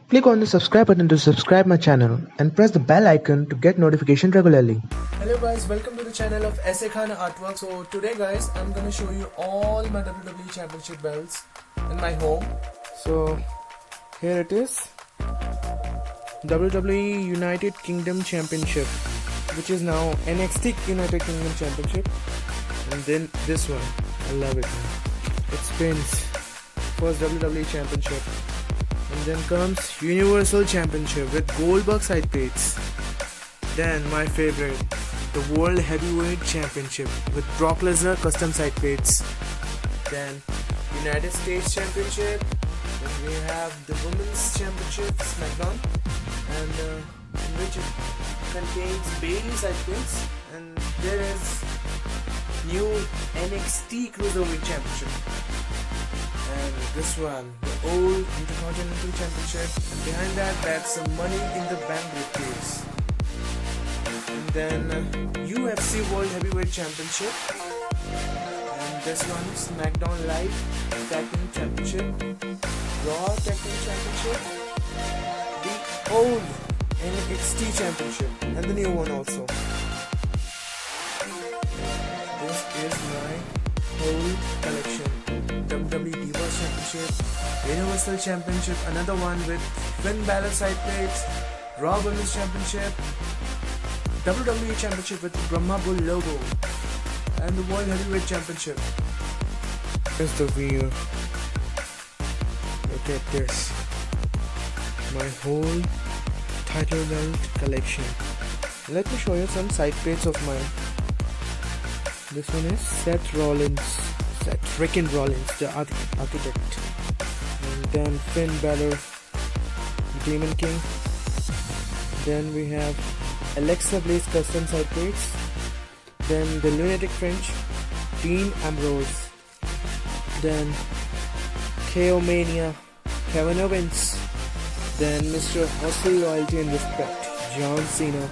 Click on the subscribe button to subscribe my channel and press the bell icon to get notification regularly. Hello guys, welcome to the channel of Sakhan Artworks. So today guys, I'm gonna show you all my WWE Championship belts in my home. So here it is, WWE United Kingdom Championship, which is now NXT United Kingdom Championship. And then this one, I love it, man. It spins. First WWE Championship. And then comes Universal Championship with Goldberg side plates. Then my favorite, the World Heavyweight Championship with Brock Lesnar custom side plates. Then United States Championship. Then we have the Women's Championship SmackDown, and in which it contains Bayley side plates. And there is new NXT Cruiserweight Championship. And this one, the old Intercontinental Championship. And behind that, that's some Money in the Bank briefcase. And then UFC World Heavyweight Championship. And this one, SmackDown Live Tag Team Championship. Raw Tag Team Championship. The old NXT Championship. And the new one also. This is my whole collection. WWE Divas Championship, Universal Championship, another one with Finn Balor side plates, Raw Women's Championship, WWE Championship with the Brahma Bull logo, and the World Heavyweight Championship. Here's the view. Look at this. My whole title belt collection. Let me show you some side plates of mine. This one is Seth Rollins. Seth freaking Rollins, the architect. And then Finn Balor, Demon King. Then we have Alexa Bliss custom side plates. Then the Lunatic French, Dean Ambrose. Then KO Mania, Kevin Owens. Then Mr. Hustle, Loyalty and Respect, John Cena.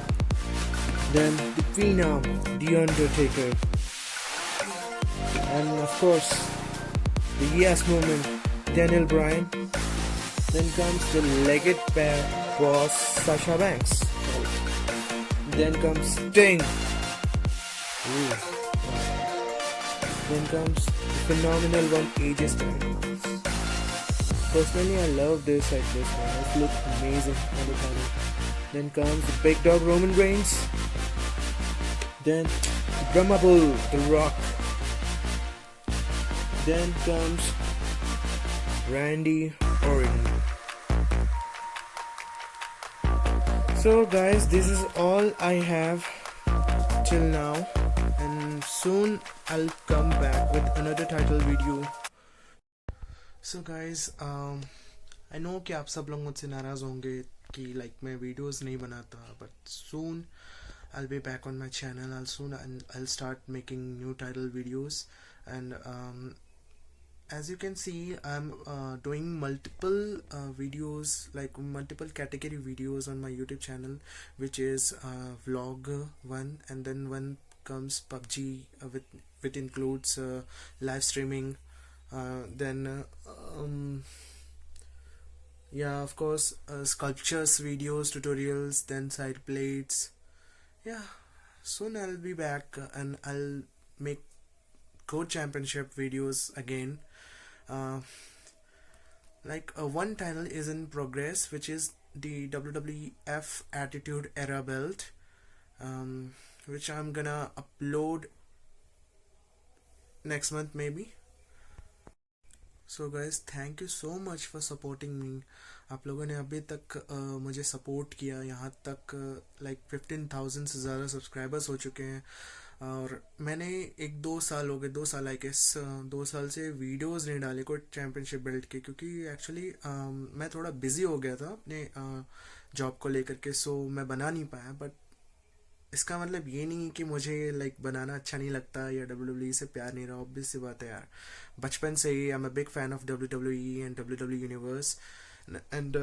Then the Phenom, The Undertaker. And of course, the Yes Movement, Daniel Bryan. Then comes the Legged Boss, Sasha Banks. Then comes Sting. Ooh. Then comes the phenomenal one, AJ Styles. Personally, I love this like this one. It looks amazing on the panel. Then comes the Big Dog Roman Reigns. Then the Brahma Bull, The Rock. Then comes Randy Orton. So guys, this is all I have till now, and soon I'll come back with another title video. So guys, I know कि आप सब लोग मुझसे नाराज होंगे कि like मैं videos नहीं बनाता, but soon I'll be back on my channel. I'll start making new title videos, and as you can see, I'm doing multiple videos, like multiple category videos on my YouTube channel, which is vlog one, and then one comes PUBG, which includes live streaming, then yeah, of course, sculptures videos, tutorials, then side plates. Yeah, soon I'll be back, and I'll make Code Championship videos again. One title is in progress, which is the WWF Attitude Era belt, which I'm gonna upload next month maybe. So guys, thank you so much for supporting me. आप लोगों ने अभी तक मुझे support किया, यहाँ तक like 15,000 से ज़्यादा सब्सक्राइबर्स हो चुके हैं. और मैंने 1-2 साल हो गए, 2 साल आई गेस, 2 साल से वीडियोस नहीं डाले कोई चैम्पियनशिप बेल्ट के, क्योंकि एक्चुअली मैं थोड़ा बिजी हो गया था अपने जॉब को लेकर के, सो मैं बना नहीं पाया. बट इसका मतलब ये नहीं कि मुझे लाइक बनाना अच्छा नहीं लगता या WWE से प्यार नहीं रहा. ऑब्वियस सी बात है यार, बचपन से ही I am a big fan of WWE and WWE universe, and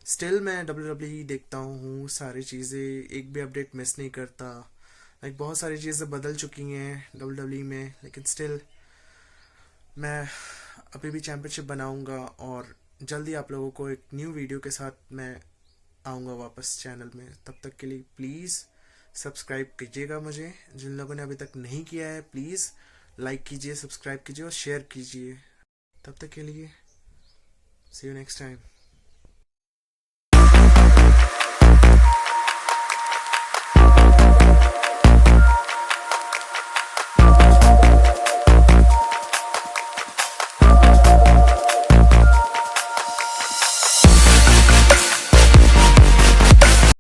still मैं WWE देखता हूँ. सारी चीज़ें, एक भी अपडेट मिस नहीं करता. लाइक बहुत सारी चीज़ें बदल चुकी हैं WWE में, लेकिन स्टिल मैं अभी भी चैम्पियनशिप बनाऊंगा और जल्दी आप लोगों को एक न्यू वीडियो के साथ मैं आऊँगा वापस चैनल में। तब तक के लिए प्लीज़ सब्सक्राइब कीजिएगा मुझे। जिन लोगों ने अभी तक नहीं किया है प्लीज़ लाइक कीजिए, सब्सक्राइब कीजिए और शेयर कीजिए। तब तक के लिए सी यू नेक्स्ट टाइम।